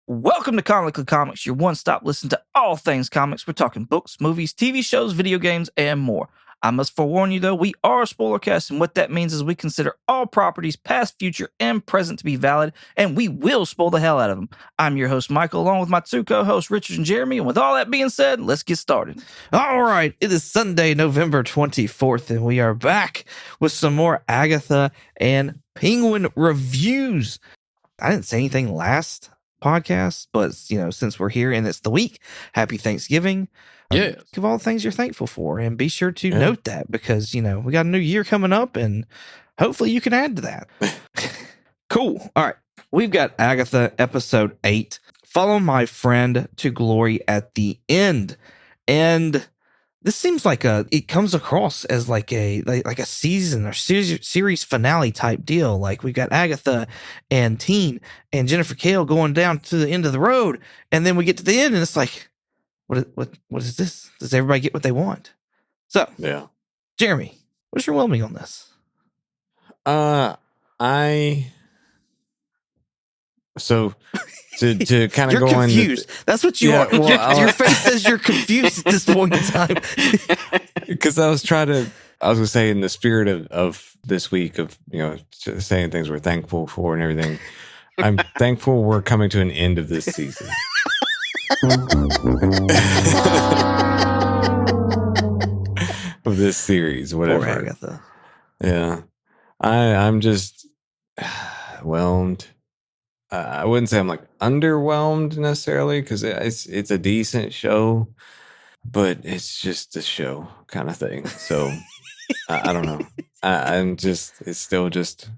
Welcome to Comically Comics, your one-stop listen to all things comics. We're talking books, movies, TV shows, video games, and more. I must forewarn you, though, we are a spoiler cast, and what that means is we consider all properties, past, future, and present, to be valid, and we will spoil the hell out of them. I'm your host, Michael, along with my two co-hosts, Richard and Jeremy, and with all that being said, let's get started. All right, it is Sunday, November 24th, and we are back with some more Agatha and Penguin reviews. I didn't say anything last podcast, but since we're here and it's the week, happy Thanksgiving. Yeah, give all the things you're thankful for, and be sure to note that, because we got a new year coming up, and hopefully you can add to that. Cool. All right, we've got Agatha episode 8, Follow My Friend to Glory at the End, and this seems like it comes across as like a season or series finale type deal. Like, we've got Agatha and Teen and Jennifer Kale going down to the end of the road, and then we get to the end and it's like, what is this? Does everybody get what they want? So, yeah. Jeremy, what's your whelming on this? To kind of go confused. That's what you are. Well, your face says you're confused at this point in time. Because I was going to say, in the spirit of this week of, saying things we're thankful for and everything, I'm thankful we're coming to an end of this season. Of this series, whatever. Poor Agatha. Yeah. I'm just whelmed. I wouldn't say I'm like underwhelmed necessarily, because it's a decent show, but it's just a show kind of thing. So I don't know. It's still just,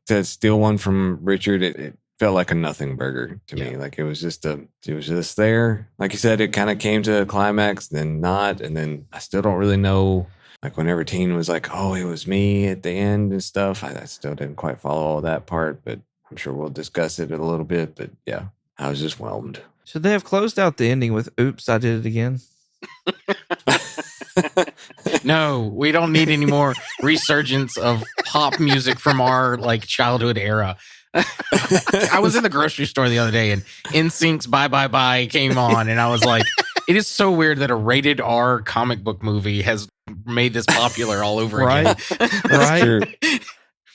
to steal one from Richard, it felt like a nothing burger to me. Like, it was just there. Like you said, it kind of came to a climax, then not, and then I still don't really know. Like, whenever Teen was like, "Oh, it was me" at the end and stuff, I still didn't quite follow all that part, but I'm sure we'll discuss it a little bit. But yeah, I was just whelmed. Should they have closed out the ending with "Oops, I did it again"? No, we don't need any more resurgence of pop music from our childhood era. I was in the grocery store the other day, and NSYNC's "Bye Bye Bye" came on, and I was like, it is so weird that a rated R comic book movie has made this popular all over again. Right.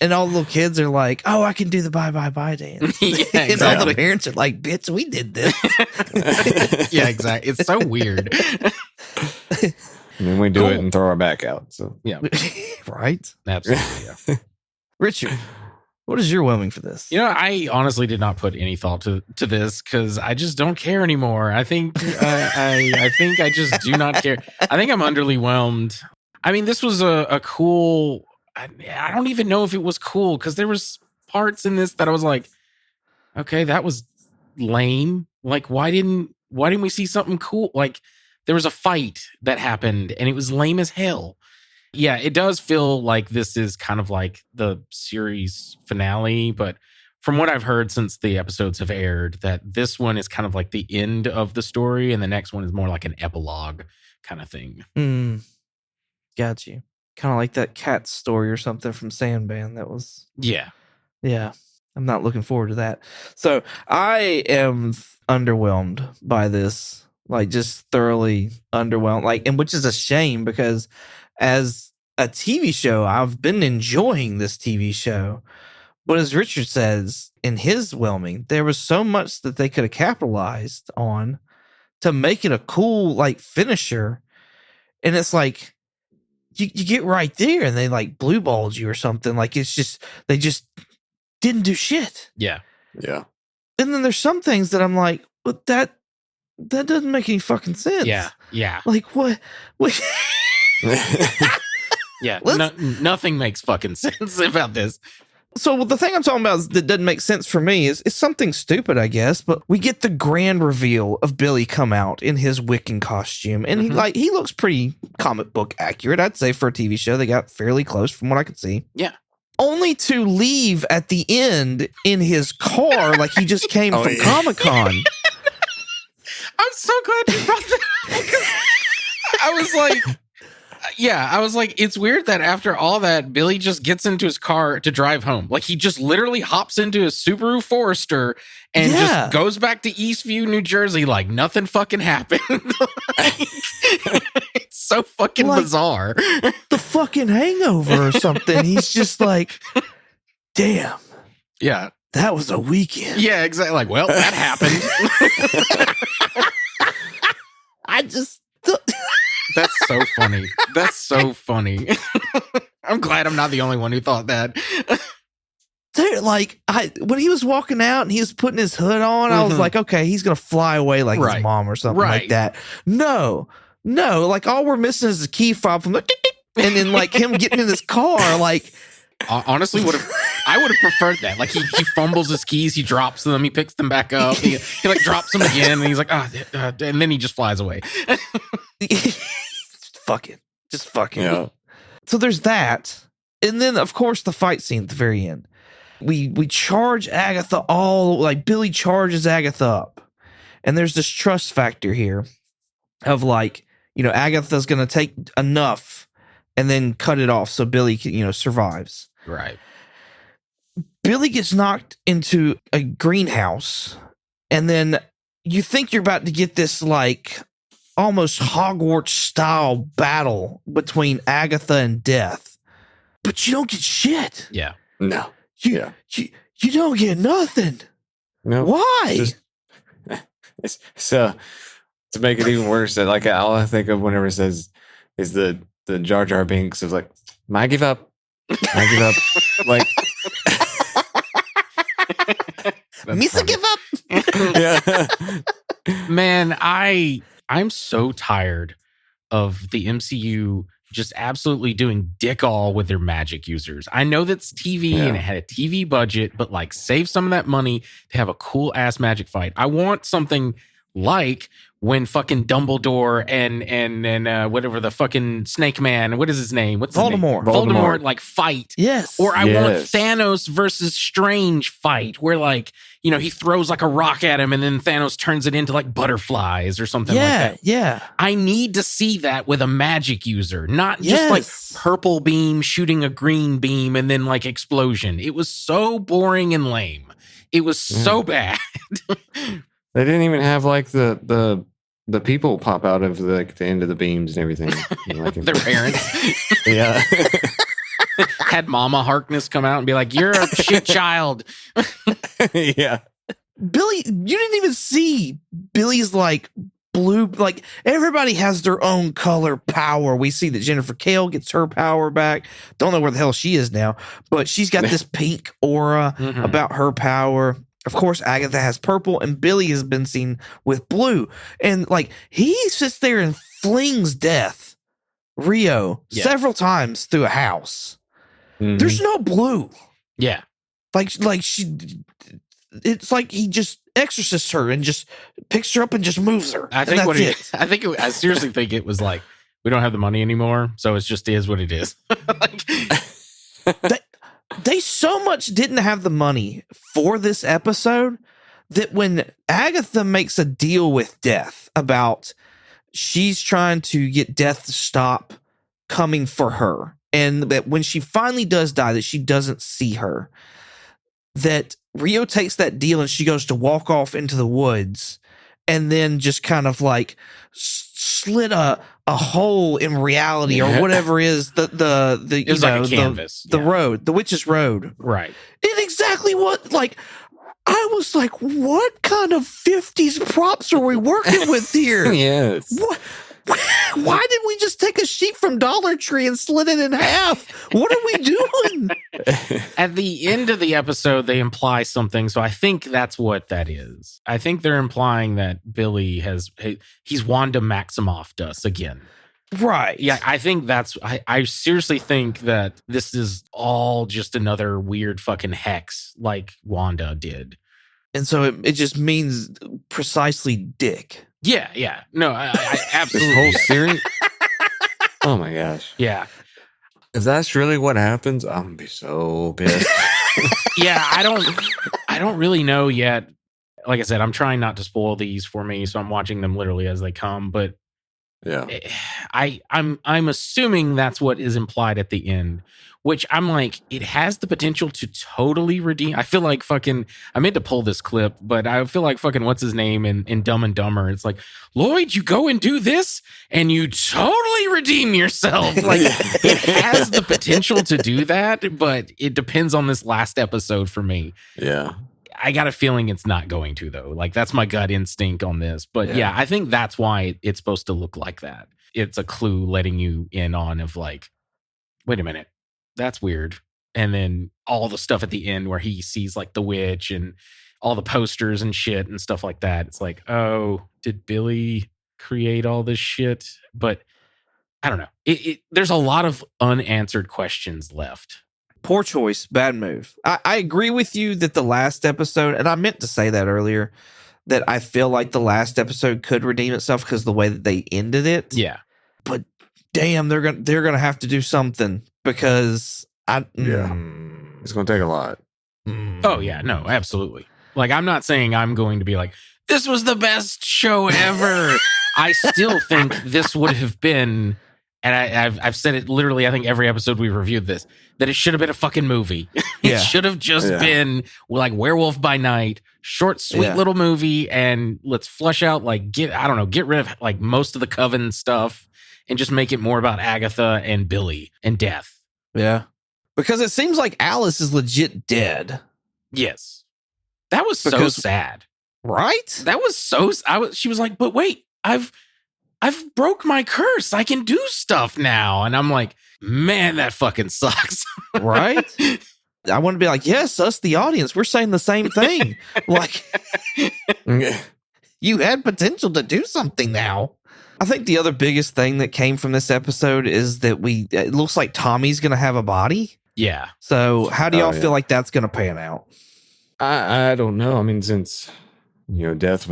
And all the little kids are like, "Oh, I can do the bye bye bye dance." Yeah, exactly. And all the parents are like, "Bitch, we did this." Yeah, exactly. It's so weird. And then we do it and throw our back out. So yeah. Right? Absolutely, yeah. Richard, what is your whelming for this? I honestly did not put any thought to this, because I just don't care anymore. I think I think I just do not care. I think I'm underwhelmed. I mean, this was a cool. I don't even know if it was cool, because there was parts in this that I was like, okay, that was lame. Like, why didn't we see something cool? Like, there was a fight that happened and it was lame as hell. Yeah, it does feel like this is kind of like the series finale, but from what I've heard since the episodes have aired, that this one is kind of like the end of the story, and the next one is more like an epilogue kind of thing. Got you. Kind of like that cat story or something from Sandman. That was... Yeah. I'm not looking forward to that. So I am underwhelmed by this. Like, just thoroughly underwhelmed. Like, and which is a shame, because as a TV show, I've been enjoying this TV show. But as Richard says in his whelming, there was so much that they could have capitalized on to make it a cool finisher. And it's like, you get right there and they blue balled you or something. Like, it's just, they just didn't do shit. Yeah. Yeah. And then there's some things that I'm like, but that doesn't make any fucking sense. Yeah. Like, what? Yeah. Nothing makes fucking sense about this. So the thing I'm talking about that doesn't make sense for me is something stupid, I guess, but we get the grand reveal of Billy come out in his Wiccan costume, and he looks pretty comic book accurate, I'd say, for a TV show. They got fairly close from what I could see. Yeah. Only to leave at the end in his car like he just came from Comic-Con. I'm so glad you brought that up. I was like, Yeah, I was like, it's weird that after all that, Billy just gets into his car to drive home. Like he just literally hops into his Subaru Forester and just goes back to Eastview, New Jersey, like nothing fucking happened. It's so fucking bizarre. The fucking Hangover or something. He's just like, damn. Yeah. That was a weekend. Yeah, exactly. Like, well, that happened. I just... That's so funny. That's so funny. I'm glad I'm not the only one who thought that. Dude, like, when he was walking out and he was putting his hood on, I was like, okay, he's going to fly away like his mom or something like that. No, like, all we're missing is the key fob from the... and then, like, him getting in his car, like... Honestly, I would have preferred that. Like he fumbles his keys, he drops them, he picks them back up, he like drops them again, and he's like, and then he just flies away. Just fucking. Yeah. So there's that, and then of course the fight scene at the very end. We charge Agatha Billy charges Agatha up, and there's this trust factor here of like, Agatha's gonna take enough and then cut it off so Billy survives. Right. Billy gets knocked into a greenhouse, and then you think you're about to get this like almost Hogwarts style battle between Agatha and Death, but you don't get shit. Yeah. No. You don't get nothing. No. Why? So to make it even worse, that like all I think of whenever it says is the Jar Jar Binks of like, I give up. Like, Misa give up. yeah. Man, I'm so tired of the MCU just absolutely doing dick all with their magic users. I know that's TV and it had a TV budget, but like save some of that money to have a cool ass magic fight. I want something like when fucking Dumbledore and whatever the fucking Snake Man, what is his name? What's Voldemort. His name? Voldemort like fight. Yes. Or I want Thanos versus Strange fight where like, he throws like a rock at him and then Thanos turns it into like butterflies or something like that. Yeah. I need to see that with a magic user, not just like purple beam shooting a green beam and then like explosion. It was so boring and lame. It was so bad. They didn't even have like the people pop out of the end of the beams and everything. Like their parents. Yeah. Had Mama Harkness come out and be like, "You're a shit child." Yeah. Billy, you didn't even see Billy's like blue, like everybody has their own color power. We see that Jennifer Kale gets her power back. Don't know where the hell she is now, but she's got this pink aura about her power. Of course, Agatha has purple, and Billy has been seen with blue. And like he sits there and flings Rio several times through a house. There's no blue. Yeah. Like she, it's like he just exorcists her and just picks her up and just moves her. I seriously think it was like, we don't have the money anymore, so it just is what it is. They so much didn't have the money for this episode that when Agatha makes a deal with Death about she's trying to get Death to stop coming for her, and that when she finally does die, that she doesn't see her, that Rio takes that deal and she goes to walk off into the woods and then just kind of like slit a hole in reality or whatever is the it was like a canvas. The road, the witch's road. Right. And exactly what, like, I was like, what kind of 50s props are we working with here? Yes. Why didn't we just take a sheet from Dollar Tree and slit it in half? What are we doing? At the end of the episode, they imply something. So I think that's what that is. I think they're implying that Billy he's Wanda Maximoffed us again. Right. Yeah, I think I seriously think that this is all just another weird fucking hex like Wanda did. And so it just means precisely dick. Yeah. No, I absolutely. This whole series? Oh my gosh. Yeah. If that's really what happens, I'm gonna be so pissed. Yeah, I don't really know yet. Like I said, I'm trying not to spoil these for me, so I'm watching them literally as they come. But Yeah. I'm assuming that's what is implied at the end, which I'm like, it has the potential to totally redeem. I feel like fucking, I meant to pull this clip, but I feel like fucking what's his name in Dumb and Dumber. It's like, Lloyd, you go and do this and you totally redeem yourself. Like it has the potential to do that, but it depends on this last episode for me. Yeah. I got a feeling it's not going to, though. Like that's my gut instinct on this. But yeah, I think that's why it's supposed to look like that. It's a clue letting you in on of like, wait a minute, that's weird. And then all the stuff at the end where he sees like the witch and all the posters and shit and stuff like that. It's like, oh, did Billy create all this shit? But I don't know. There's a lot of unanswered questions left. Poor choice, bad move. I agree with you that the last episode, and I meant to say that earlier, that I feel like the last episode could redeem itself because the way that they ended it. Yeah. But damn, they're gonna have to do something because it's gonna take a lot. Oh yeah, no, absolutely. Like I'm not saying I'm going to be like, this was the best show ever. I still think this would have been, and I've said it literally, I think every episode we've reviewed this, that it should have been a fucking movie. It should have just been like Werewolf by Night, short, sweet little movie, and let's flesh out like get rid of like most of the Coven stuff and just make it more about Agatha and Billy and death. Yeah. Because it seems like Alice is legit dead. Yes. That was so sad. Right? That was so she was like, but wait, I've broke my curse. I can do stuff now. And I'm like, man, that fucking sucks. Right? I want to be like, yes, us, the audience, we're saying the same thing. Like, you had potential to do something now. I think the other biggest thing that came from this episode is that it looks like Tommy's going to have a body. Yeah. So how do y'all feel like that's going to pan out? I don't know. I mean, since, Death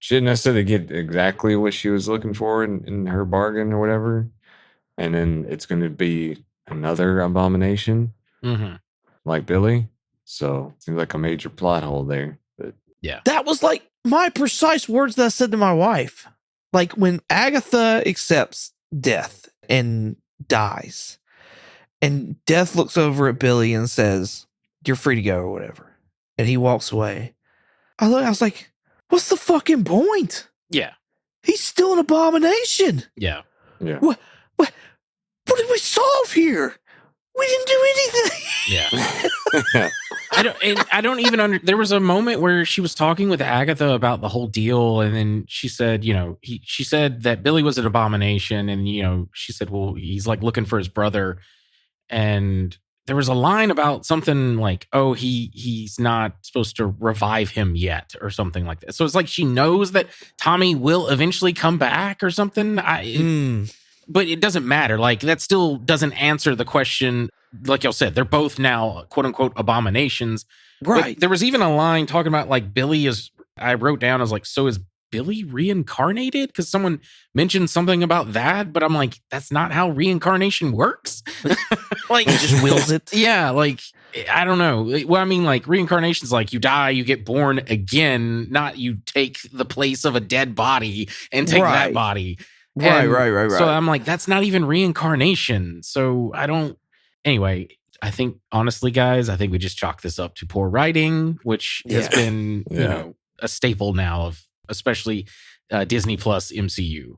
she didn't necessarily get exactly what she was looking for in her bargain or whatever. And then it's going to be another abomination like Billy. So it seems like a major plot hole there. But yeah, that was like my precise words that I said to my wife. Like when Agatha accepts Death and dies, and Death looks over at Billy and says, "You're free to go," or whatever. And he walks away. I was like, what's the fucking point? Yeah. He's still an abomination. Yeah. Yeah. What did we solve here? We didn't do anything. Yeah. I don't even there was a moment where she was talking with Agatha about the whole deal, and then she said, she said that Billy was an abomination, and she said, well, he's like looking for his brother, and there was a line about something like, oh, he's not supposed to revive him yet or something like that. So it's like she knows that Tommy will eventually come back or something. But it doesn't matter. Like that still doesn't answer the question. Like y'all said, they're both now quote unquote abominations. Right. But there was even a line talking about like Billy is, I wrote down, I was like, so is Billy reincarnated? Because someone mentioned something about that, but I'm like, that's not how reincarnation works. Like, he just wills it. Yeah, like I don't know. Well, I mean, like reincarnation is like you die, you get born again, not you take the place of a dead body and take that body. Right. So I'm like, that's not even reincarnation. So I don't. Anyway, I think honestly, guys, I think we just chalk this up to poor writing, which has been a staple now of especially Disney Plus MCU.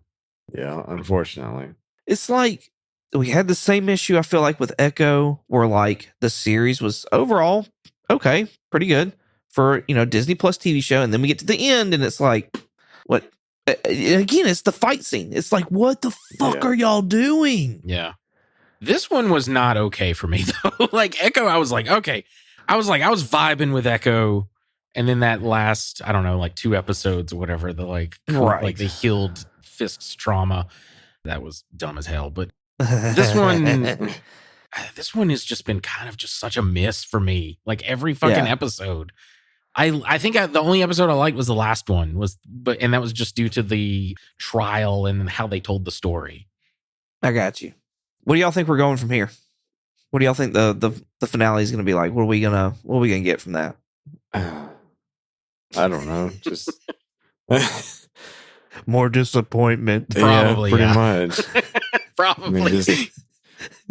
Yeah, unfortunately. It's like we had the same issue, I feel like, with Echo, where like the series was overall okay, pretty good for, Disney Plus TV show. And then we get to the end and it's like, what? Again, it's the fight scene. It's like, what the fuck are y'all doing? Yeah. This one was not okay for me, though. Like Echo, I was like, okay. I was vibing with Echo. And then that last, I don't know, like 2 episodes or whatever, the like the healed Fisk's trauma, that was dumb as hell. But this one has just been kind of just such a miss for me. Like every fucking episode. I think the only episode I liked was the last one, and that was just due to the trial and how they told the story. I got you. What do y'all think we're going from here? What do y'all think the finale is going to be like? What are we gonna get from that? I don't know. Just More disappointment. Probably, pretty yeah. much. Probably. just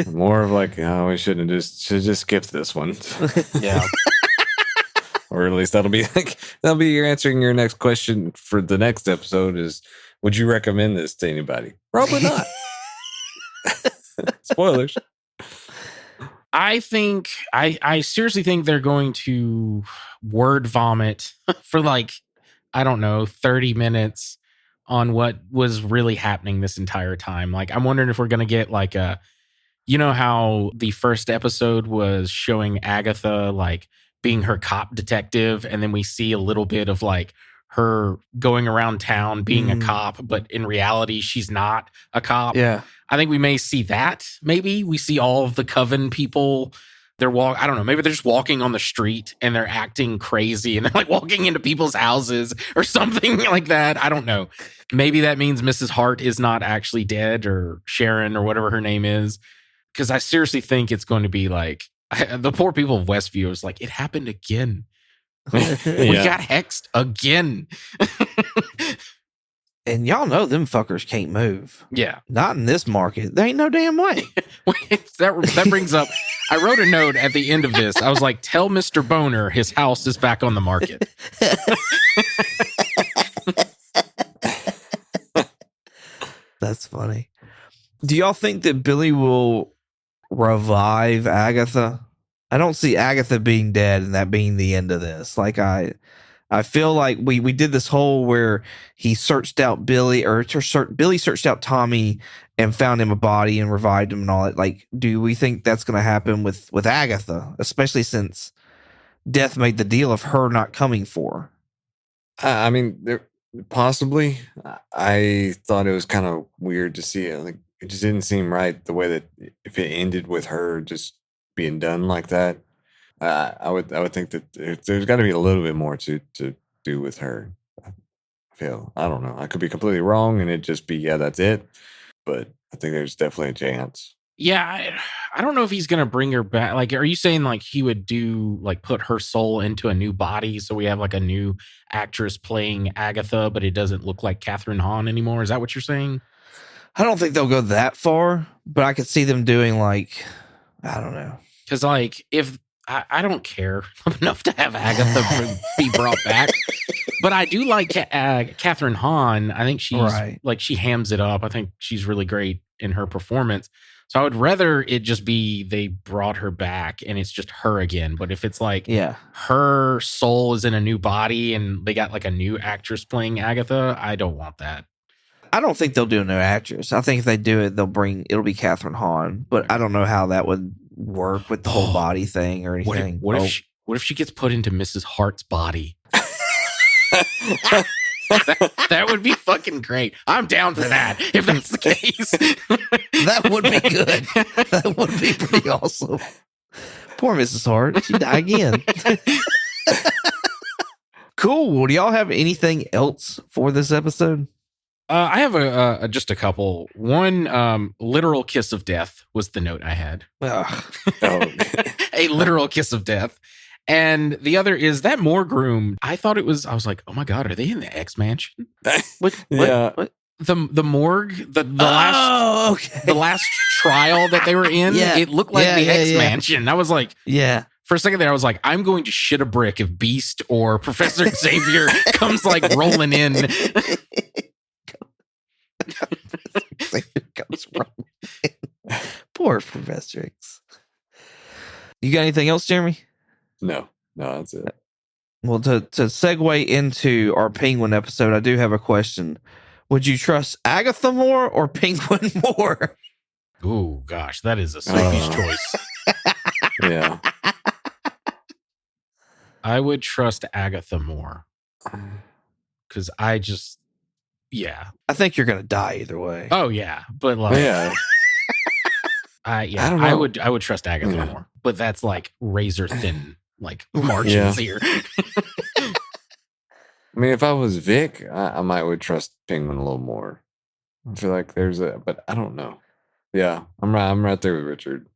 more of like, oh, we should just skip this one. Yeah. Or at least that'll be your answering your next question for the next episode is, would you recommend this to anybody? Probably not. Spoilers. I think I seriously think they're going to word vomit for like, I don't know, 30 minutes on what was really happening this entire time. Like, I'm wondering if we're going to get like you know how the first episode was showing Agatha like being her cop detective, and then we see a little bit of like her going around town being a cop, but in reality she's not a cop. Yeah. I think we may see that. Maybe we see all of the Coven people. I don't know, maybe they're just walking on the street and they're acting crazy and they're like walking into people's houses or something like that. I don't know. Maybe that means Mrs. Hart is not actually dead, or Sharon or whatever her name is. Because I seriously think it's going to be like the poor people of Westview is like, it happened again. We got hexed again. And y'all know them fuckers can't move. Yeah. Not in this market. There ain't no damn way. That brings up, I wrote a note at the end of this. I was like, tell Mr. Boner his house is back on the market. That's funny. Do y'all think that Billy will revive Agatha? I don't see Agatha being dead and that being the end of this. Like I feel like we did this whole where he searched out Billy, or Billy searched out Tommy and found him a body and revived him and all that. Like, do we think that's going to happen with Agatha, especially since Death made the deal of her not coming for her? I mean, there possibly. I thought it was kind of weird to see it. Like, it just didn't seem right the way that if it ended with her just being done like that. I would think that there's got to be a little bit more to do with her. I feel, I don't know. I could be completely wrong, and it just be, yeah, that's it. But I think there's definitely a chance. Yeah, I don't know if he's gonna bring her back. Like, are you saying like he would do like put her soul into a new body, so we have like a new actress playing Agatha, but it doesn't look like Catherine Hahn anymore? Is that what you're saying? I don't think they'll go that far, but I could see them doing like, I don't know. Because like if I don't care enough to have Agatha be brought back, but I do like Catherine Hahn. I think she's like, she hams it up. I think she's really great in her performance. So I would rather it just be they brought her back and it's just her again. But if it's like, yeah, her soul is in a new body and they got like a new actress playing Agatha, I don't want that. I don't think they'll do a new actress. I think if they do it, it'll be Catherine Hahn. But I don't know how that would work with the whole body thing or anything. What if she gets put into Mrs. Hart's body? that would be fucking great. I'm down for that if that's the case. That would be good. That would be pretty awesome. Poor Mrs. Hart. She died again. Cool. Do y'all have anything else for this episode? I have just a couple. One, literal kiss of death was the note I had. A literal kiss of death. And the other is that morgue room. I was like, oh my God, are they in the X Mansion? What? The morgue, the last trial that they were in, it looked like the X Mansion. I was like, for a second there, I was like, I'm going to shit a brick if Beast or Professor Xavier comes like rolling in. Poor Professor X. You got anything else, Jeremy? No, that's it. Well, to segue into our Penguin episode, I do have a question. Would you trust Agatha more or Penguin more? Oh gosh, that is a Sophie's choice. Yeah. I would trust Agatha more. Because I think you're gonna die either way. Oh yeah, but like, I don't know. I would trust Agatha more, but that's like razor thin, like margins here. I mean, if I was Vic, I might would trust Penguin a little more. I feel like but I don't know. Yeah, I'm right there with Richard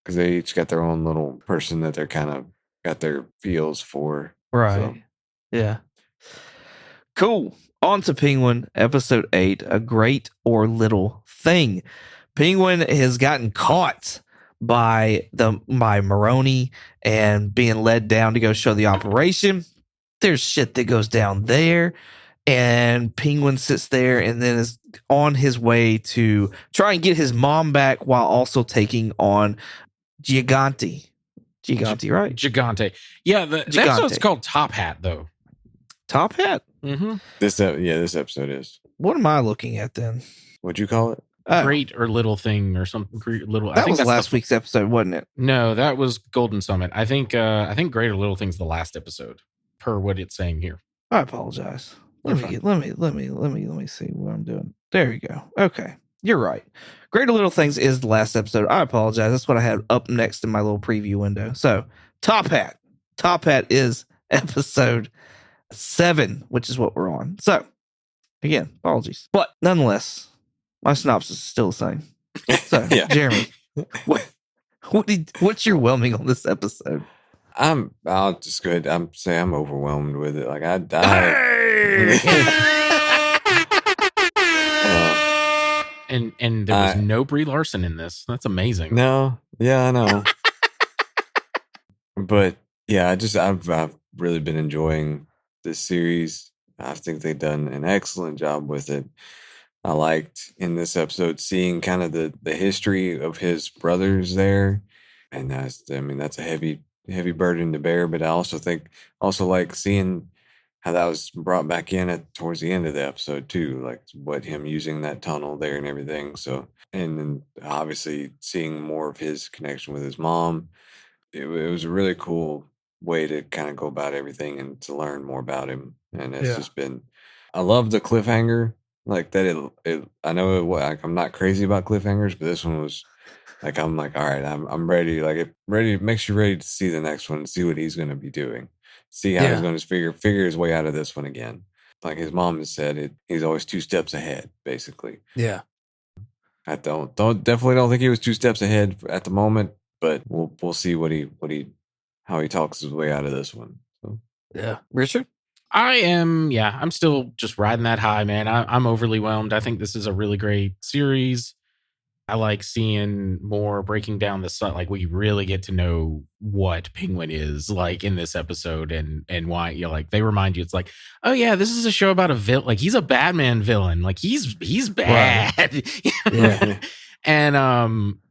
because they each got their own little person that they're kind of got their feels for. Right. So. Yeah. Cool. On to Penguin, episode 8, A Great or Little Thing. Penguin has gotten caught by Maroni and being led down to go show the operation. There's shit that goes down there. And Penguin sits there and then is on his way to try and get his mom back while also taking on Gigante. Gigante, right? Gigante. Yeah, the Gigante. episode's called Top Hat, though. Top Hat? Mm-hmm. This episode is. What am I looking at then? What'd you call it? Oh, Great or Little Thing or something. Little. that was that's last week's episode, wasn't it? No, that was Golden Summit. I think Great or Little Thing's the last episode, per what it's saying here. I apologize. Let me see what I'm doing. There you go. Okay. You're right. Great or Little Things is the last episode. I apologize. That's what I had up next in my little preview window. So Top Hat. Top Hat is episode 7, which is what we're on. So again, apologies. But nonetheless, my synopsis is still the same. So Yeah. Jeremy, what's your whelming on this episode? I'll just go ahead. I'm overwhelmed with it. Like I And there was no Brie Larson in this. That's amazing. No, yeah, I know. But yeah, I've really been enjoying this series. I think they've done an excellent job with it. I liked in this episode seeing kind of the history of his brothers there, and that's a heavy burden to bear. But I also like seeing how that was brought back in towards the end of the episode too, like what him using that tunnel there and everything. So, and then obviously seeing more of his connection with his mom, it was a really cool way to kind of go about everything and to learn more about him. And it's just been, I love the cliffhanger like that. I know like I'm not crazy about cliffhangers, but this one was like, I'm like, all right, I'm ready. Like it makes you ready to see the next one, see what he's going to be doing. See how he's going to figure his way out of this one again. Like his mom has said, he's always 2 steps ahead, basically. Yeah. I definitely don't think he was 2 steps ahead at the moment, but we'll see how he talks his way out of this one. So. Yeah. Richard? I'm still just riding that high, man. I'm overly whelmed. I think this is a really great series. I like seeing more breaking down the sun. Like we really get to know what Penguin is like in this episode and why like they remind you it's like, oh yeah, this is a show about a villain. Like he's a Batman villain. Like he's bad. Right. Yeah. And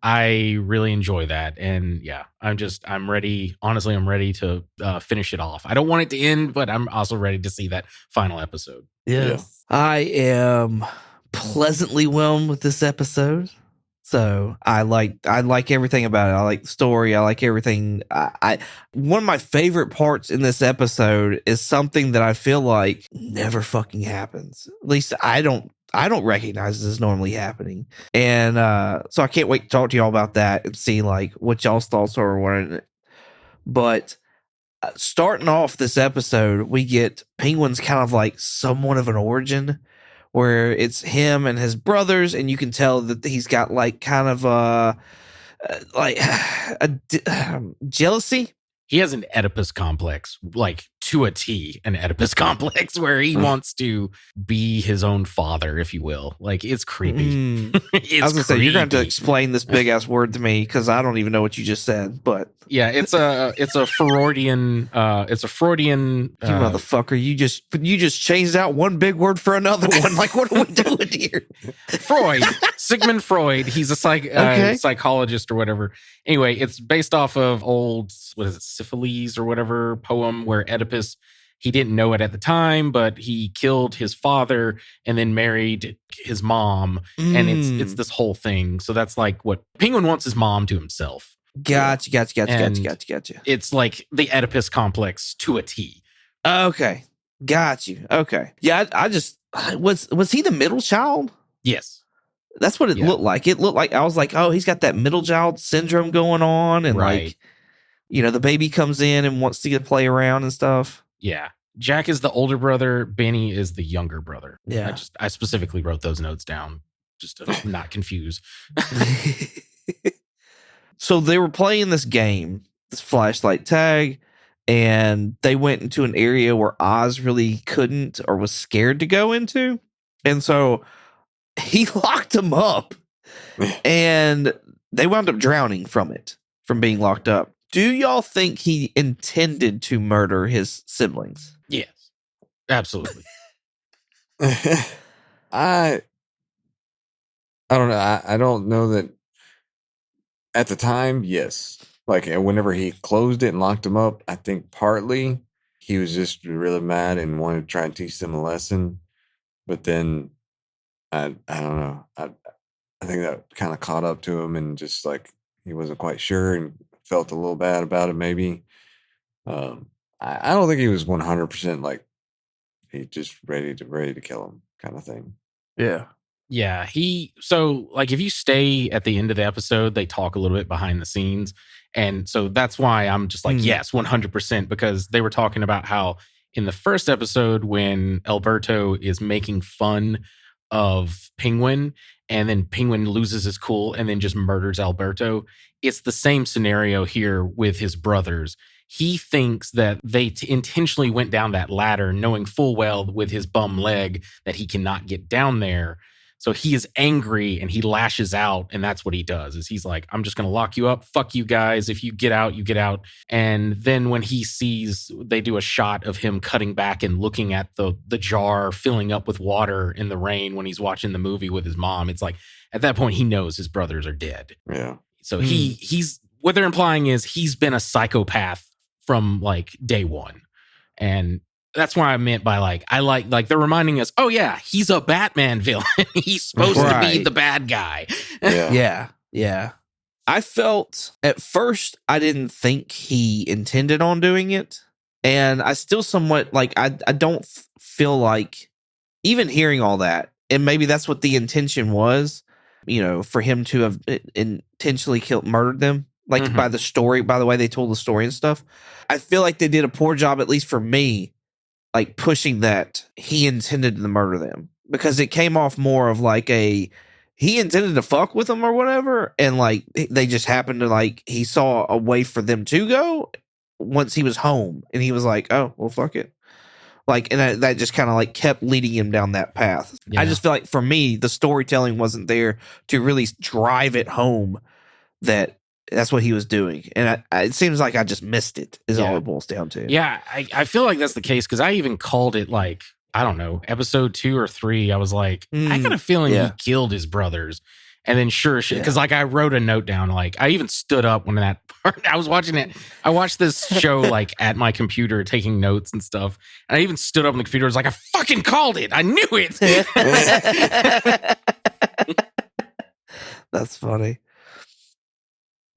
I really enjoy that. And yeah, I'm ready. Honestly, I'm ready to finish it off. I don't want it to end, but I'm also ready to see that final episode. Yeah. I am pleasantly whelmed with this episode. So I like everything about it. I like the story. I like everything. I one of my favorite parts in this episode is something that I feel like never fucking happens. At least I don't recognize this normally happening. And so I can't wait to talk to y'all about that and see like what y'all's thoughts are on it. But starting off this episode, we get Penguin's kind of like somewhat of an origin, where it's him and his brothers, and you can tell that he's got like kind of a jealousy. He has an Oedipus complex, like to a T, an Oedipus complex where he wants to be his own father, if you will. Like it's creepy. It's I was gonna say you're going to creepy. explain this big ass word to me because I don't even know what you just said. But Yeah, it's a Freudian. It's a Freudian. you motherfucker, you just changed out one big word for another one. Like what are we doing here? Freud, Sigmund Freud. He's a psychologist or whatever. Anyway, it's based off of old, what is it, Syphilis or whatever poem where Oedipus, he didn't know it at the time, but he killed his father and then married his mom. And it's this whole thing. So that's like what Penguin wants his mom to himself. Gotcha. It's like the Oedipus complex to a T. Okay. Got you. Okay. Yeah, I just was he the middle child? Yes. That's what it looked like. It looked like I was like, oh, he's got that middle child syndrome going on, and like, you know, the baby comes in and wants to get play around and stuff. Yeah. Jack is the older brother. Benny is the younger brother. Yeah. I specifically wrote those notes down just to not confuse. So they were playing this game, this flashlight tag, and they went into an area where Oz really couldn't or was scared to go into. And so he locked them up, and they wound up drowning from being locked up. Do y'all think he intended to murder his siblings? Yes, absolutely. I don't know. I don't know that at the time, yes. Like whenever he closed it and locked them up, I think partly he was just really mad and wanted to try and teach them a lesson. But then I don't know. I think that kind of caught up to him and just like he wasn't quite sure and felt a little bad about it maybe. I don't think he was 100% like he just ready to kill him kind of thing. Yeah. Yeah, so like if you stay at the end of the episode, they talk a little bit behind the scenes. And so that's why I'm just like, yes, 100%, because they were talking about how in the first episode when Alberto is making fun of Penguin and then Penguin loses his cool and then just murders Alberto. It's the same scenario here with his brothers. He thinks that they intentionally went down that ladder knowing full well with his bum leg that he cannot get down there. So he is angry and he lashes out, and that's what he does. Is he's like, I'm just going to lock you up. Fuck you guys. If you get out, you get out. And then when he sees, they do a shot of him cutting back and looking at the jar filling up with water in the rain when he's watching the movie with his mom. It's like at that point he knows his brothers are dead. Yeah. So he's what they're implying is he's been a psychopath from like day one. And that's why I meant by like, I like they're reminding us, oh yeah, he's a Batman villain. He's supposed to be the bad guy. Yeah. Yeah. I felt at first I didn't think he intended on doing it. And I still somewhat like, I don't feel like even hearing all that, and maybe that's what the intention was, you know, for him to have intentionally murdered them. Like by the story, by the way they told the story and stuff. I feel like they did a poor job, at least for me, like pushing that he intended to murder them, because it came off more of like he intended to fuck with them or whatever. And like, they just happened to like, he saw a way for them to go once he was home and he was like, oh, well, fuck it. Like, and that just kind of like kept leading him down that path. Yeah. I just feel like for me, the storytelling wasn't there to really drive it home that that's what he was doing. And it seems like I just missed it is all it boils down to. Yeah, I feel like that's the case because I even called it like, I don't know, episode 2 or 3. I was like, I got a feeling he killed his brothers. And then because like I wrote a note down, like I even stood up when that part, I was watching it. I watched this show like at my computer taking notes and stuff. And I even stood up on the computer. I was like, I fucking called it. I knew it. That's funny.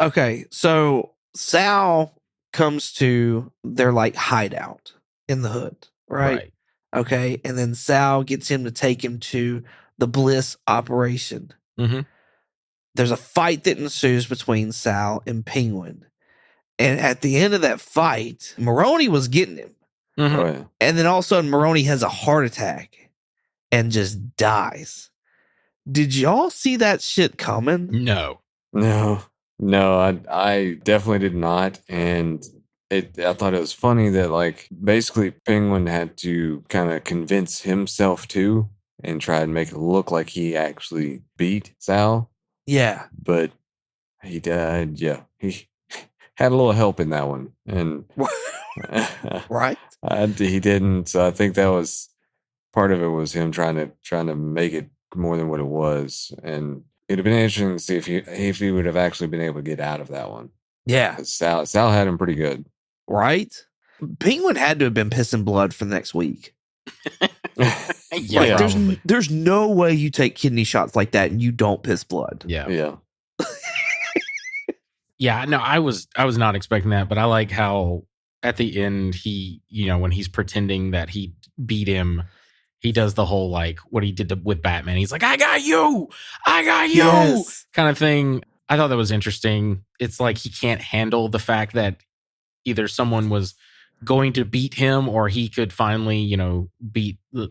Okay, so Sal comes to their like hideout in the hood, right? Okay, and then Sal gets him to take him to the Bliss operation. Mm-hmm. There's a fight that ensues between Sal and Penguin, and at the end of that fight, Maroni was getting him, Oh, yeah. and then all of a sudden Maroni has a heart attack and just dies. Did y'all see that shit coming? No. No, I definitely did not. And I thought it was funny that like basically Penguin had to kind of convince himself too and try and make it look like he actually beat Sal. Yeah. But he died. Yeah. He had a little help in that one. And Right. He didn't. So I think that was part of it was him trying to make it more than what it was. And it'd have been interesting to see if he would have actually been able to get out of that one. Yeah. Sal had him pretty good. Right? Penguin had to have been pissing blood for the next week. Yeah, Like, there's no way you take kidney shots like that and you don't piss blood. Yeah. Yeah, no, I was not expecting that, but I like how at the end he, you know, when he's pretending that he beat him, he does the whole like what he did with Batman. He's like, I got you Yes. kind of thing. I thought that was interesting. It's like he can't handle the fact that either someone was going to beat him or he could finally, you know,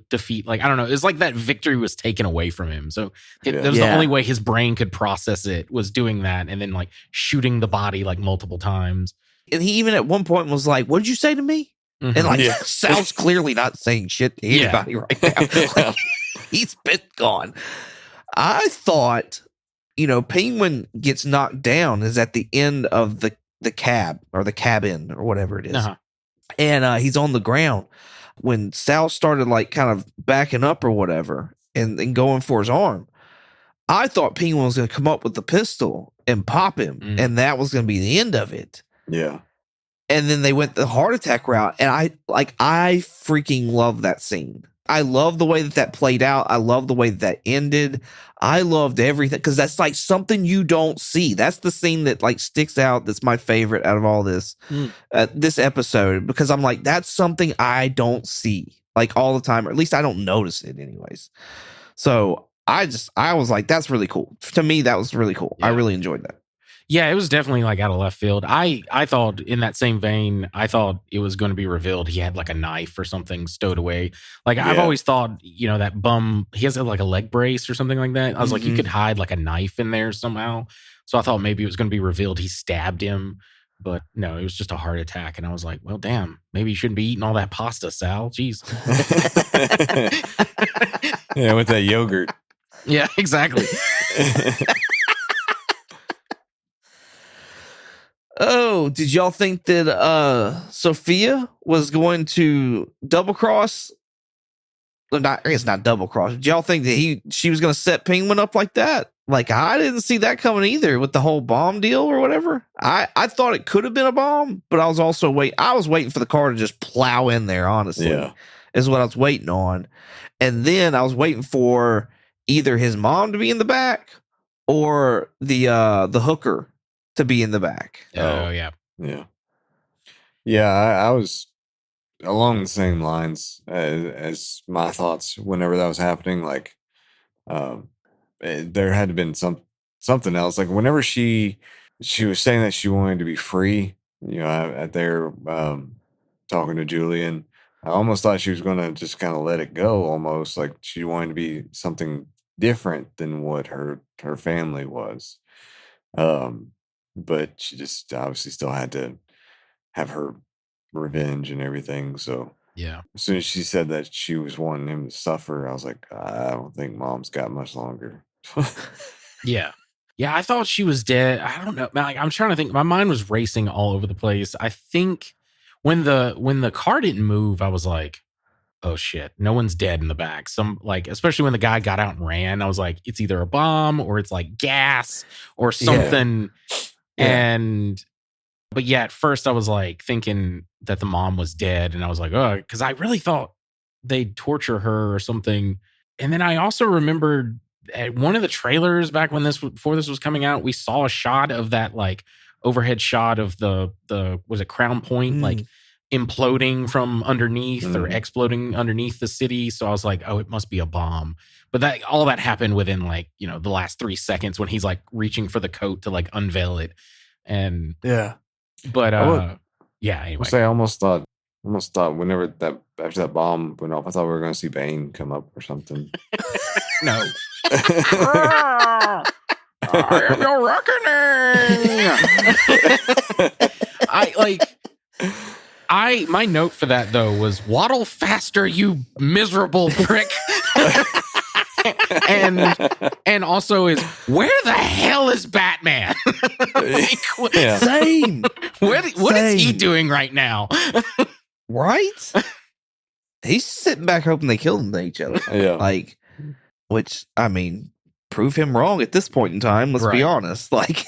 defeat. Like, I don't know. It's like that victory was taken away from him. So that was the only way his brain could process it was doing that and then like shooting the body like multiple times. And he even at one point was like, "What did you say to me?" Mhm. And like Yeah. Sal's clearly not saying shit to Yeah. anybody right now. Like, he's been gone. I thought, Penguin gets knocked down is at the end of the cab or the cabin or whatever it is. Uh-huh. And he's on the ground when Sal started like kind of backing up or whatever and going for his arm. I thought Penguin was going to come up with the pistol and pop him, and that was going to be the end of it. Yeah. And then they went the heart attack route, and I freaking love that scene. I love the way that played out. I love the way that ended. I loved everything because that's like something you don't see. That's the scene that like sticks out. That's my favorite out of all this this episode, because I'm like, that's something I don't see like all the time, or at least I don't notice it anyways. So I was like, that's really cool. To me, that was really cool. I Yeah. really enjoyed that. Yeah, it was definitely like out of left field. I thought in that same vein, I thought it was going to be revealed he had like a knife or something stowed away. Like I've Yeah. always thought, that bum, he has like a leg brace or something like that. I was like, you Mhm. could hide like a knife in there somehow. So I thought maybe it was going to be revealed he stabbed him, but no, it was just a heart attack. And I was like, well, damn, maybe you shouldn't be eating all that pasta, Sal. Jeez. Yeah, with that yogurt. Yeah, exactly. Oh, did y'all think that Sophia was going to double cross? Not, I guess not double cross. Did y'all think that she was going to set Penguin up like that? Like, I didn't see that coming either with the whole bomb deal or whatever. I thought it could have been a bomb, but I was also waiting for the car to just plow in there, honestly. Yeah. Is what I was waiting on. And then I was waiting for either his mom to be in the back or the hooker to be in the back. Oh, yeah. Yeah. Yeah, I was along the same lines as my thoughts whenever that was happening. Like, there had to been something else. Like whenever she was saying that she wanted to be free, at their talking to Julian, I almost thought she was going to just kind of let it go. Almost like she wanted to be something different than what her family was. But she just obviously still had to have her revenge and everything. So Yeah. as soon as she said that she was wanting him to suffer, I was like, I don't think Mom's got much longer. Yeah. Yeah, I thought she was dead. I don't know. Like, I'm trying to think. My mind was racing all over the place. I think when the car didn't move, I was like, oh shit, no one's dead in the back. Especially when the guy got out and ran, I was like, it's either a bomb or it's like gas or something. Yeah. But yeah, at first I was like thinking that the mom was dead, and I was like, oh, because I really thought they'd torture her or something. And then I also remembered at one of the trailers back before this was coming out, we saw a shot of that like overhead shot of the was it Crown Point like imploding from underneath or exploding underneath the city. So I was like, oh, it must be a bomb. But all that happened within like, the last 3 seconds when he's like reaching for the coat to like unveil it. And but yeah, anyway. I almost thought whenever after that bomb went off, I thought we were going to see Bane come up or something. No. I am your reckoning. My note for that though was waddle faster, you miserable prick. and also is where the hell is Batman? Yeah. Same. What is he Same. doing right now? Right? He's sitting back hoping they kill each other. Yeah. Like, which, I mean, prove him wrong at this point in time. Let's be Right. honest. Like,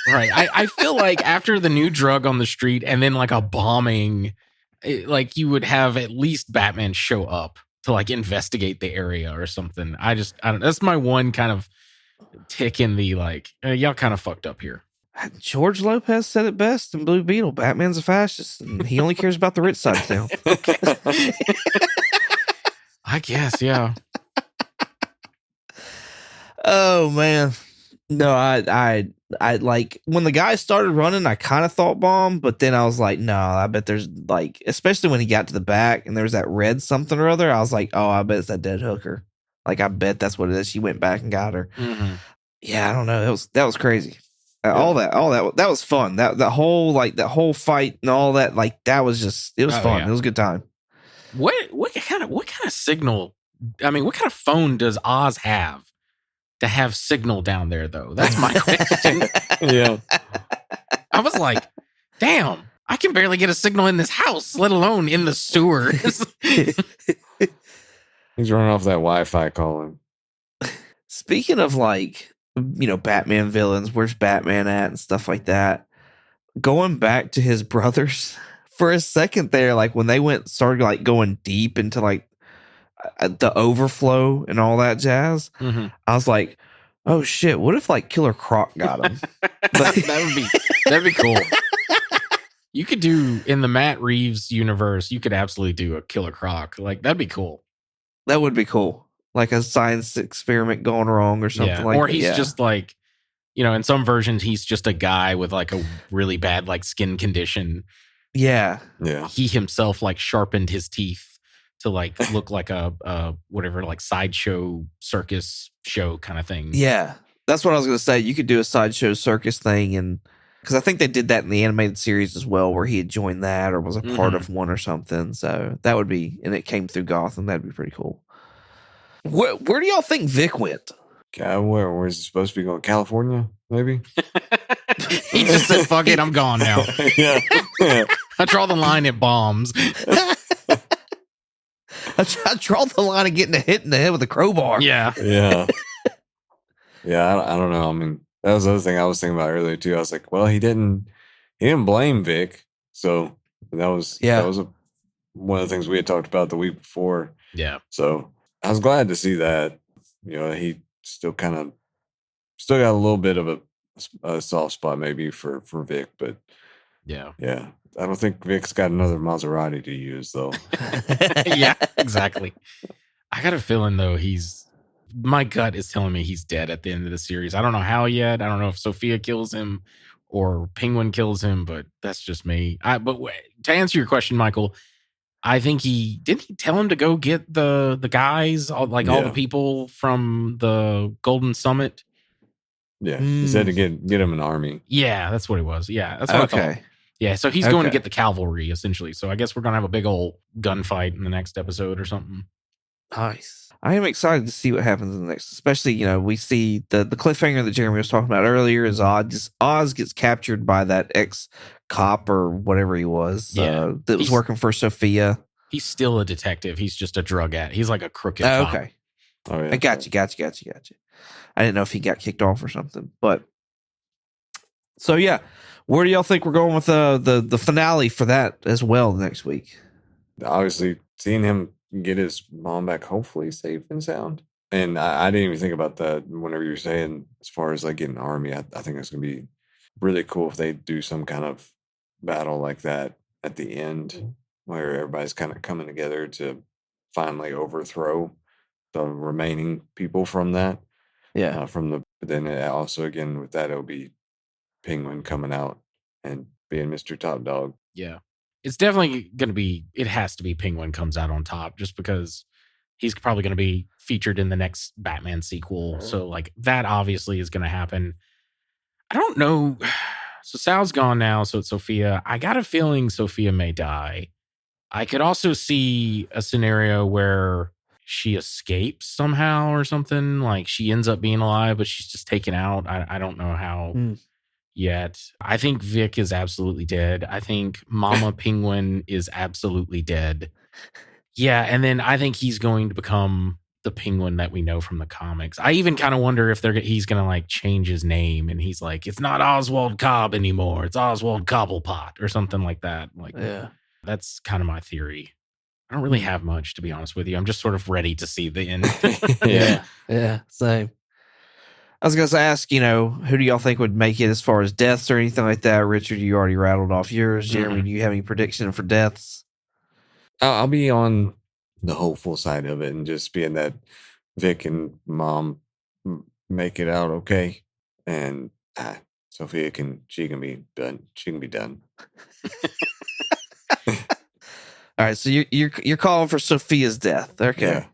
Right. I feel like after the new drug on the street and then like a bombing, like you would have at least Batman show up to like investigate the area or something. I don't. That's my one kind of tick in the like. Y'all kind of fucked up here. George Lopez said it best in Blue Beetle. Batman's a fascist, and he only cares about the rich side of town. I guess, yeah. Oh man, no, I like when the guy started running, I kind of thought bomb, but then I was like, no, I bet there's like, especially when he got to the back and there was that red something or other, I was like, oh, I bet it's that dead hooker. Like, I bet that's what it is. She went back and got her. Mm-hmm. Yeah, I don't know. That was crazy. All that was fun. That whole fight and all that, like that was just it was fun. Yeah. It was a good time. What kind of signal? I mean, what kind of phone does Oz have to have signal down there, though? That's my question. Yeah. I was like, damn, I can barely get a signal in this house, let alone in the sewers. He's running off that Wi-Fi calling. Speaking of like, Batman villains, where's Batman at and stuff like that. Going back to his brothers for a second there, like when they started like going deep into like the overflow and all that jazz, Mhm. I was like, oh shit, what if like Killer Croc got him? That'd be cool. You could do in the Matt Reeves universe, you could absolutely do a Killer Croc. Like that'd be cool. That would be cool. Like a science experiment going wrong or something like that. Or he's just like, in some versions, he's just a guy with like a really bad like skin condition. Yeah. Yeah. He himself like sharpened his teeth to like look like a whatever, like sideshow circus show kind of thing. Yeah. That's what I was going to say. You could do a sideshow circus thing. And because I think they did that in the animated series as well, where he had joined that or was a part of one or something. So that would be, and it came through Gotham. That'd be pretty cool. Where do y'all think Vic went? Where's it supposed to be going? California, maybe? He just said, fuck it, I'm gone now. Yeah. I draw the line at bombs. I draw the line of getting a hit in the head with a crowbar. Yeah. Yeah. Yeah, I don't know. I mean, that was the other thing I was thinking about earlier too. I was like, well, he didn't blame Vic. So that was one of the things we had talked about the week before. Yeah. So I was glad to see that. He still got a little bit of a soft spot maybe for Vic, but Yeah. I don't think Vic's got another Maserati to use though. Yeah, exactly. I got a feeling though my gut is telling me he's dead at the end of the series. I don't know how yet. I don't know if Sophia kills him or Penguin kills him, but that's just me. But to answer your question, Michael, I think didn't he tell him to go get the guys, all the people from the Golden Summit? Yeah, he said to get him an army. Yeah, that's what it was. Yeah, that's what I thought. Yeah, so he's going to get the cavalry essentially. So I guess we're gonna have a big old gunfight in the next episode or something. Nice. I am excited to see what happens in the next, especially, we see the cliffhanger that Jeremy was talking about earlier is Oz gets captured by that ex-cop or whatever he was that was working for Sophia. He's still a detective. He's just a drug addict. He's like a crooked cop. Okay. Oh, yeah. I got you. I didn't know if he got kicked off or something, but so yeah. Where do y'all think we're going with the finale for that as well next week? Obviously, seeing him get his mom back, hopefully safe and sound. And I didn't even think about that whenever you were saying as far as like getting an army. I think it's gonna be really cool if they do some kind of battle like that at the end, where everybody's kind of coming together to finally overthrow the remaining people from that. Yeah. But then also again with that, it'll be Penguin coming out and being Mr. Top Dog. Yeah. It's definitely going to be, it has to be Penguin comes out on top just because he's probably going to be featured in the next Batman sequel. So like that obviously is going to happen. I don't know. So Sal's gone now. So it's Sophia. I got a feeling Sophia may die. I could also see a scenario where she escapes somehow or something. Like she ends up being alive, but she's just taken out. I don't know how. Yet. I think Vic is absolutely dead. I think Mama Penguin is absolutely dead. Yeah, and then I think he's going to become the Penguin that we know from the comics. I even kind of wonder if he's going to like change his name and he's like, it's not Oswald Cobb anymore. It's Oswald Cobblepot or something like that. Like, that's kind of my theory. I don't really have much, to be honest with you. I'm just sort of ready to see the end. Yeah, same. I was going to ask, who do y'all think would make it as far as deaths or anything like that? Richard, you already rattled off yours. Jeremy, do you have any prediction for deaths? I'll be on the hopeful side of it and just being that Vic and Mom make it out okay, and Sophia can be done. She can be done. All right, so you're calling for Sophia's death, okay? Yeah.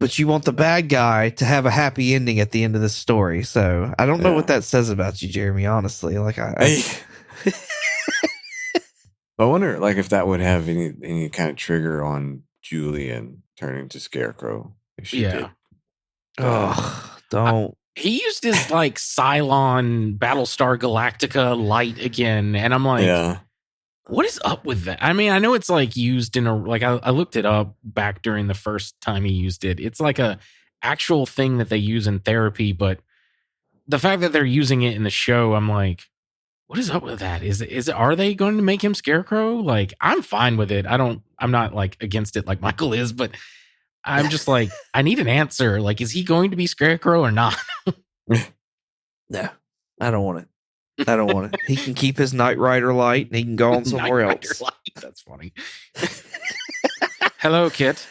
but you want the bad guy to have a happy ending at the end of this story. So I don't know what that says about you, Jeremy. Honestly, like I wonder, like, if that would have any kind of trigger on Julian turning to Scarecrow. If she did. oh, don't. He used his like Cylon Battlestar Galactica light again, and I'm like, Yeah. what is up with that? I mean, I know it's like used in a like I looked it up back during the first time he used it. It's like a actual thing that they use in therapy, but the fact that they're using it in the show, I'm like, what is up with that? Are they going to make him Scarecrow? Like, I'm fine with it. I'm not like against it like Michael is, but I'm just like, I need an answer. Like, is he going to be Scarecrow or not? No, I don't want it. I don't want it. He can keep his Knight Rider light and he can go on somewhere Knight Rider else. light. That's funny. Hello, Kit.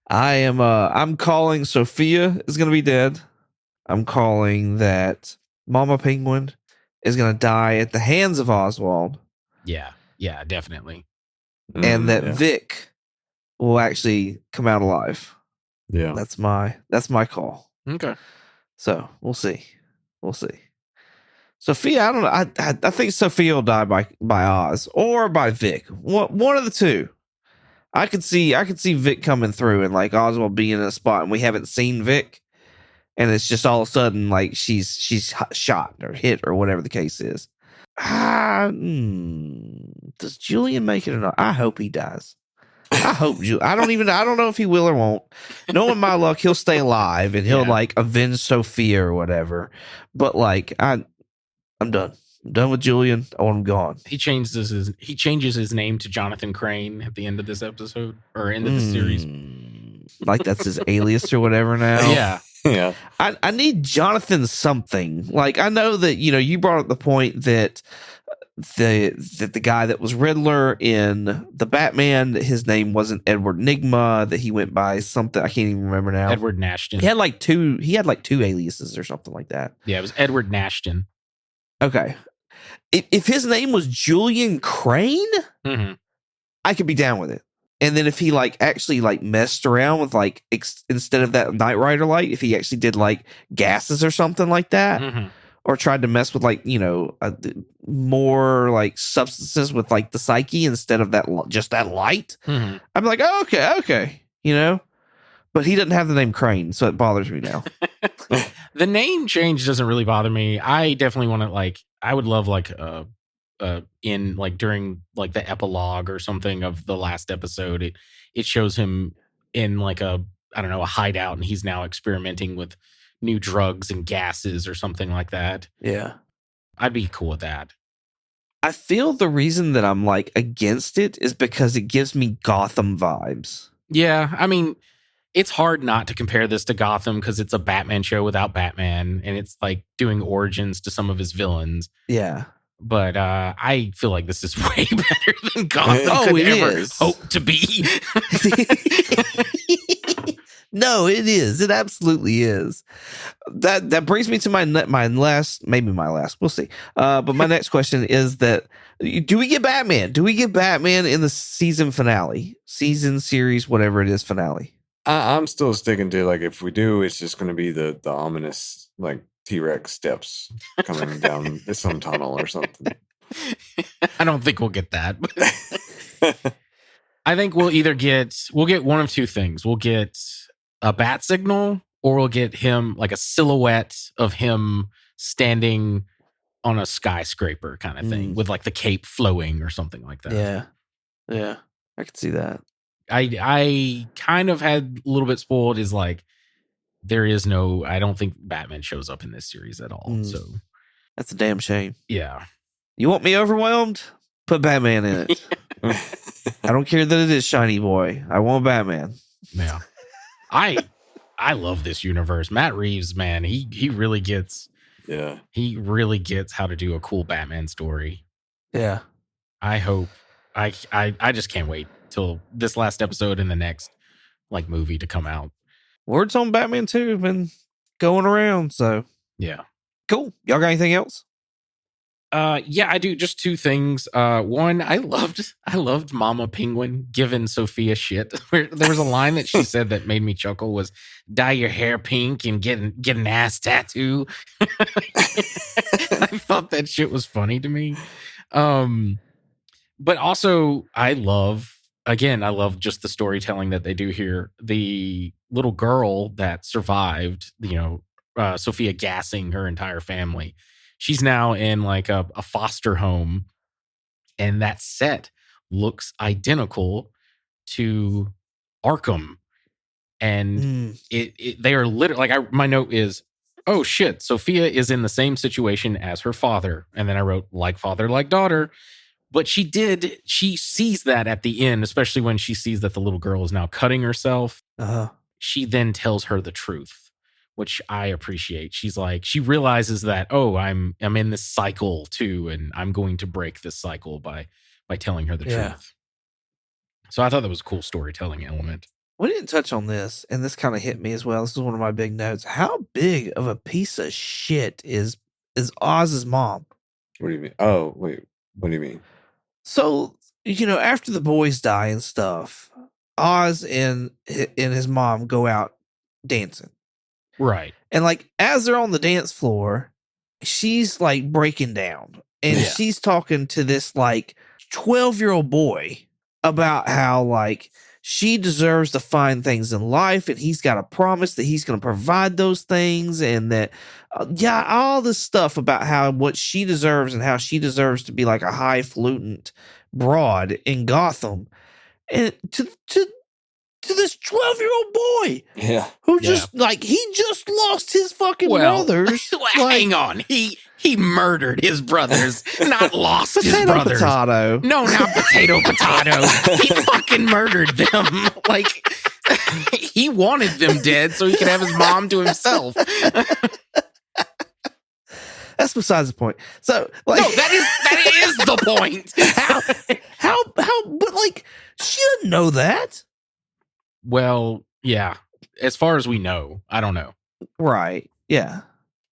I'm calling Sophia is going to be dead. I'm calling that Mama Penguin is going to die at the hands of Oswald. Yeah, definitely. And that Vic will actually come out alive. Yeah. That's my call. Okay. So we'll see. Sophia, I don't know. I think Sophia will die by Oz or by Vic. One of the two. I could see Vic coming through and like Oswald being in a spot and we haven't seen Vic, and it's just all of a sudden like she's shot or hit or whatever the case is. Does Julian make it or not? I hope he dies. I hope I don't know if he will or won't. Knowing my luck, he'll stay alive and he'll like avenge Sophia or whatever. But like I'm done. I'm done with Julian. I want him gone. He changes his name to Jonathan Crane at the end of this episode or end of the series. Like that's his alias or whatever now. Yeah. Yeah. I need Jonathan something. Like I know that you brought up the point that the guy that was Riddler in the Batman, his name wasn't Edward Nygma, that he went by something I can't even remember now. Edward Nashton. He had like two aliases or something like that. Yeah, it was Edward Nashton. Okay. If his name was Julian Crane, Mm-hmm. I could be down with it. And then if he like actually like messed around with like instead of that Knight Rider light, if he actually did like gases or something like that, Mm-hmm. or tried to mess with like more like substances with like the psyche instead of that just that light, Mm-hmm. I'm like, oh, okay, But he doesn't have the name Crane, so it bothers me now. The name change doesn't really bother me. I definitely want to I would love in like during like the epilogue or something of the last episode, it shows him in like a hideout, and he's now experimenting with new drugs and gases or something like that. Yeah. I'd be cool with that. I feel the reason that I'm like against it is because it gives me Gotham vibes. Yeah, I mean, it's hard not to compare this to Gotham because it's a Batman show without Batman, and it's like doing origins to some of his villains. Yeah. But I feel like this is way better than Gotham could it ever is. hope to be. No, it is. It absolutely is. That brings me to my last, maybe my last. We'll see. But my next question is that do we get Batman? Do we get Batman in the season series, whatever it is, finale? I'm still sticking to like if we do, it's just going to be the ominous like T-Rex steps coming down some tunnel or something. I don't think we'll get that. I think we'll get one of two things. We'll get a bat signal, or we'll get him like a silhouette of him standing on a skyscraper kind of thing with like the cape flowing or something like that. Yeah, I could see that. I kind of had a little bit spoiled is like I don't think Batman shows up in this series at all. So that's a damn shame. Yeah. You want me overwhelmed? Put Batman in it. I don't care that it is Shiny Boy. I want Batman. Yeah. I love this universe. Matt Reeves, man, he really gets how to do a cool Batman story. Yeah. I hope I just can't wait till this last episode and the next like movie to come out. Words on Batman 2 have been going around, so yeah. Cool. Y'all got anything else? Yeah, I do. Just two things. One, I loved Mama Penguin giving Sophia shit. There was a line that she said that made me chuckle was dye your hair pink and get an ass tattoo. I thought that shit was funny to me. But also I love just the storytelling that they do here. The little girl that survived, Sophia gassing her entire family. She's now in like a foster home, and that set looks identical to Arkham. And they are literally like, my note is, oh shit, Sophia is in the same situation as her father. And then I wrote like father, like daughter. But she sees that at the end, especially when she sees that the little girl is now cutting herself. She then tells her the truth, which I appreciate. She's like, she realizes that, oh, I'm in this cycle too, and I'm going to break this cycle by telling her the truth. So I thought that was a cool storytelling element. We didn't touch on this, and this kind of hit me as well. This is one of my big notes. How big of a piece of shit is Oz's mom? What do you mean? Oh, wait. What do you mean? So, after the boys die and stuff, Oz and his mom go out dancing. Right. And like as they're on the dance floor, she's like breaking down. And she's talking to this like 12-year-old boy about how like she deserves to find things in life, and he's got a promise that he's going to provide those things, and that all this stuff about how what she deserves and how she deserves to be like a highfalutin broad in Gotham, and to this 12-year-old boy, who just like he just lost his fucking brothers. Hang on, he murdered his brothers, not lost his brothers. Potato. No, not potato. He fucking murdered them. Like he wanted them dead so he could have his mom to himself. That's besides the point. So, like, no, that is the point. How? But like, she didn't know that. Well, yeah. As far as we know, I don't know. Right? Yeah.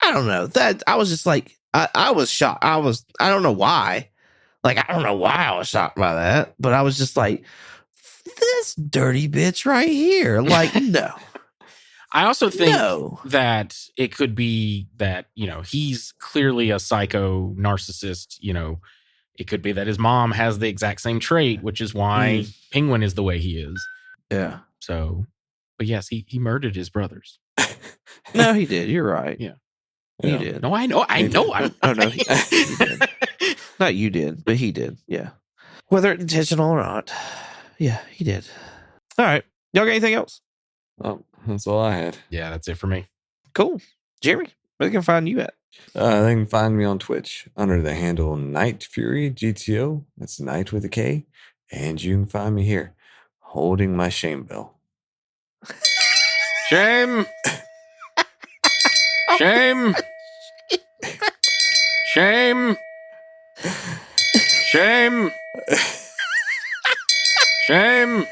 I don't know. That I was just like, I was shocked. I don't know why. Like, I don't know why I was shocked by that, but I was just like, this dirty bitch right here. Like, no. I also think that it could be that, he's clearly a psycho narcissist. It could be that his mom has the exact same trait, which is why Penguin is the way he is. Yeah. So, but yes, he murdered his brothers. No, he did. You're right. Yeah. He did. No, I know. Oh, no, he did. Not you did, but he did. Yeah. Whether intentional or not. Yeah, he did. All right. Y'all got anything else? Oh, that's all I had. Yeah, that's it for me. Cool. Jeremy, where they can find you at? They can find me on Twitch under the handle Night Fury GTO. That's Night with a K. And you can find me here holding my shame bell. Shame. Shame. Shame. Shame. Shame.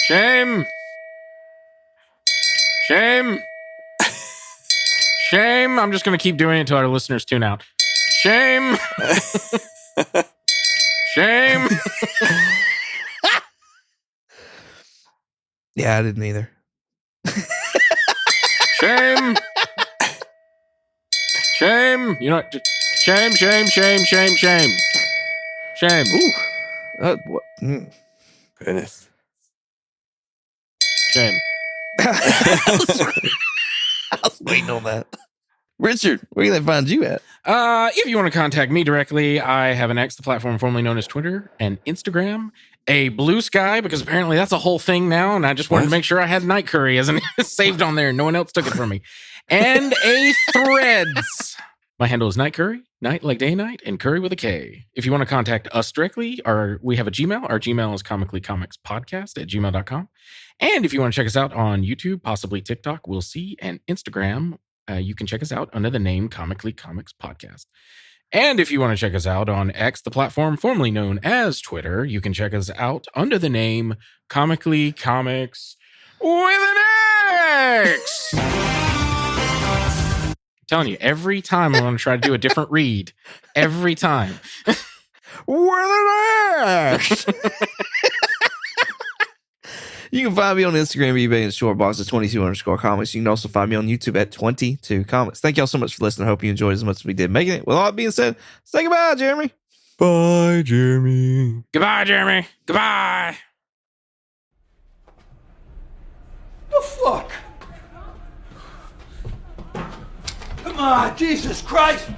Shame. Shame. Shame. I'm just going to keep doing it until our listeners tune out. Shame. Shame. Yeah, I didn't either. Shame. Shame. You know what? Shame, shame, shame, shame, shame. Shame. Ooh. What? Goodness. Shame. I was waiting on that. Richard, where can they find you at? If you want to contact me directly, I have an X, the platform formerly known as Twitter, and Instagram, a Blue Sky, because apparently that's a whole thing now, and I just wanted to make sure I had Night Curry as saved on there, and no one else took it from me. And a Threads. My handle is Night Curry, night like day night, and Curry with a K. If you want to contact us directly, we have a Gmail. Our Gmail is comicallycomicspodcast@gmail.com. And if you want to check us out on YouTube, possibly TikTok, we'll see, and Instagram, you can check us out under the name Comically Comics Podcast. And if you want to check us out on X, the platform formerly known as Twitter, you can check us out under the name Comically Comics with an X. telling you, every time I'm going to try to do a different read. Every time. Where the next? You can find me on Instagram, eBay, and Shortbox at 22_comics. You can also find me on YouTube at 22 comics. Thank y'all so much for listening. I hope you enjoyed as much as we did making it. With all that being said, say goodbye, Jeremy. Bye, Jeremy. Goodbye, Jeremy. Goodbye. The fuck? Come on, Jesus Christ!